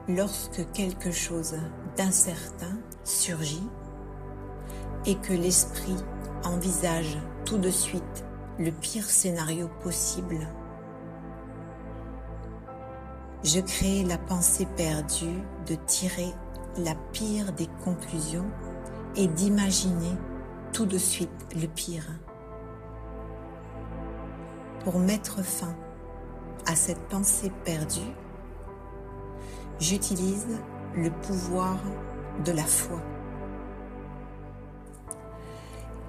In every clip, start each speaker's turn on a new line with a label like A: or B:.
A: Lorsque quelque chose d'incertain surgit et que l'esprit envisage tout de suite le pire scénario possible, je crée la pensée perdue de tirer la pire des conclusions et d'imaginer tout de suite le pire. Pour mettre fin à cette pensée perdue, j'utilise le pouvoir de la foi.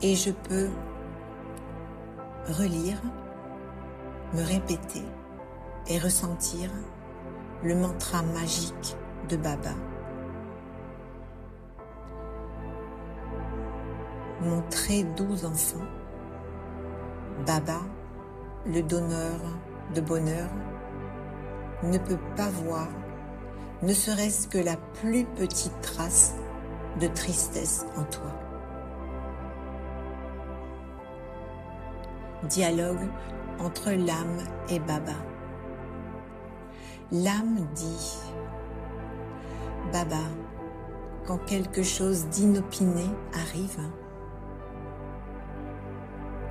A: Et je peux relire, me répéter et ressentir le mantra magique de Baba. Mon très doux enfant, Baba, le donneur de bonheur, ne peut pas voir ne serait-ce que la plus petite trace de tristesse en toi. Dialogue entre l'âme et Baba. L'âme dit « Baba, quand quelque chose d'inopiné arrive,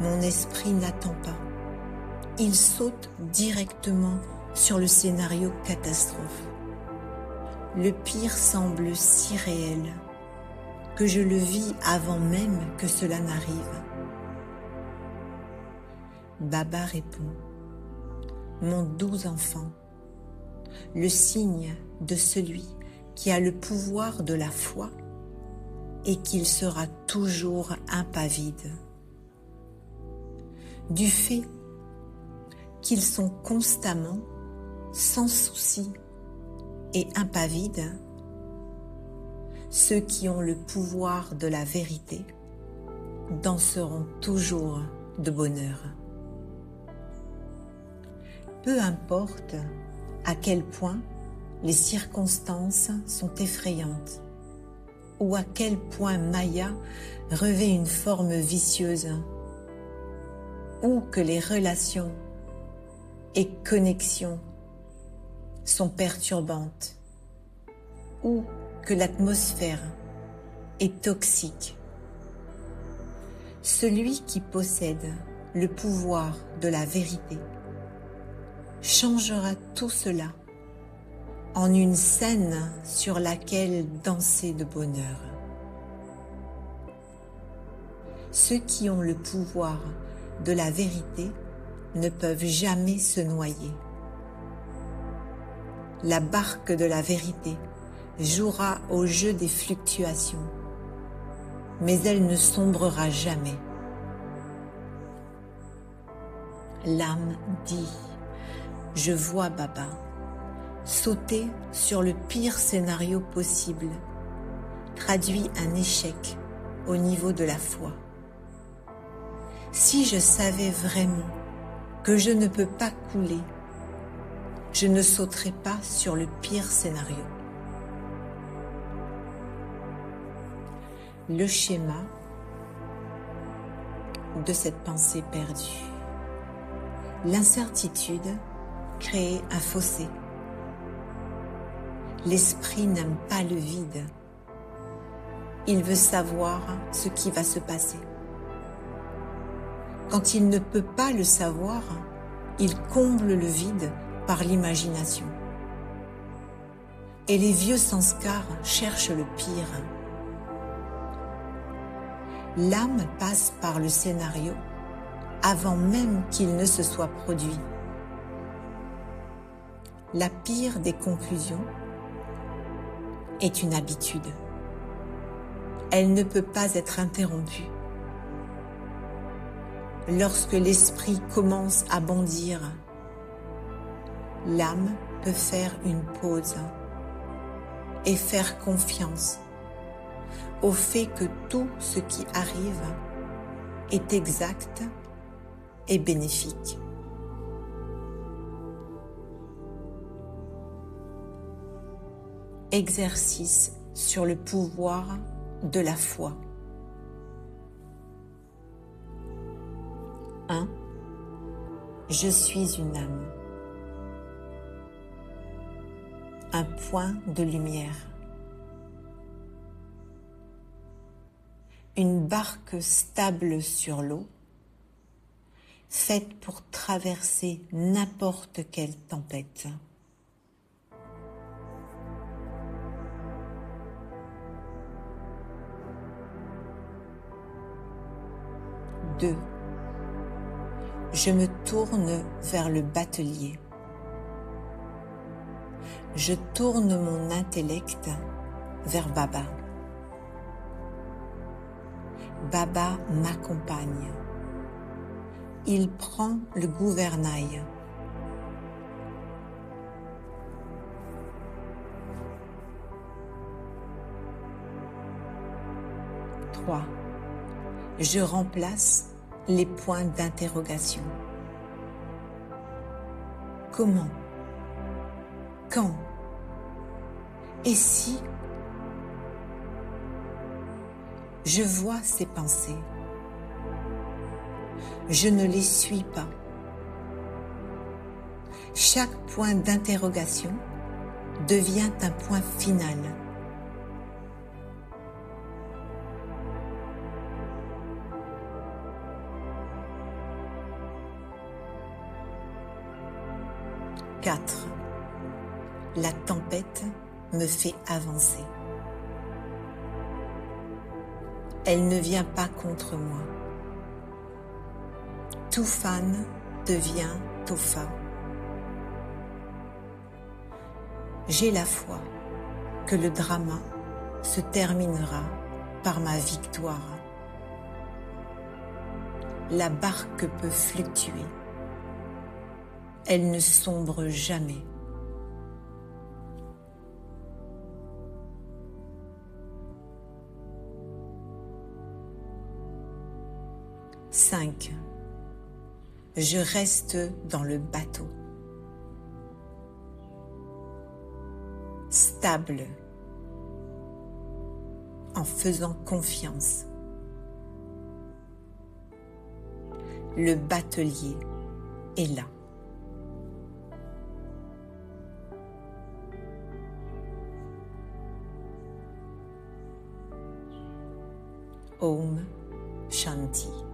A: mon esprit n'attend pas. Il saute directement sur le scénario catastrophe. Le pire semble si réel que je le vis avant même que cela n'arrive. » Baba répond « Mon doux enfant, le signe de celui qui a le pouvoir de la foi est qu'il sera toujours impavide. Du fait qu'ils sont constamment sans souci et impavides, ceux qui ont le pouvoir de la vérité danseront toujours de bonheur. Peu importe à quel point les circonstances sont effrayantes ou à quel point Maya revêt une forme vicieuse ou que les relations et connexions sont perturbantes ou que l'atmosphère est toxique. Celui qui possède le pouvoir de la vérité changera tout cela en une scène sur laquelle danser de bonheur. Ceux qui ont le pouvoir de la vérité ne peuvent jamais se noyer. La barque de la vérité jouera au jeu des fluctuations, mais elle ne sombrera jamais. L'âme dit « Je vois Baba sauter sur le pire scénario possible, traduit un échec au niveau de la foi. Si je savais vraiment que je ne peux pas couler, je ne sauterais pas sur le pire scénario. » Le schéma de cette pensée perdue. L'incertitude crée un fossé. L'esprit n'aime pas le vide. Il veut savoir ce qui va se passer. Quand il ne peut pas le savoir, il comble le vide par l'imagination. Et les vieux sanskars cherchent le pire. L'âme passe par le scénario avant même qu'il ne se soit produit. La pire des conclusions est une habitude. Elle ne peut pas être interrompue. Lorsque l'esprit commence à bondir, l'âme peut faire une pause et faire confiance au fait que tout ce qui arrive est exact et bénéfique. Exercice sur le pouvoir de la foi. 1. Je suis une âme. un point de lumière. Une barque stable sur l'eau, faite pour traverser n'importe quelle tempête. Deux. Je me tourne vers le batelier. Je tourne mon intellect vers Baba. Baba m'accompagne. Il prend le gouvernail. Trois. Je remplace les points d'interrogation. Comment? Quand? Et si? Je vois ces pensées. Je ne les suis pas. Chaque point d'interrogation devient un point final. Quatre. La tempête me fait avancer. Elle ne vient pas contre moi. Toufan devient Tofa. J'ai la foi que le drama se terminera par ma victoire. La barque peut fluctuer. Elle ne sombre jamais. Cinq. Je reste dans le bateau. Stable. En faisant confiance. Le batelier est là. Om Shanti.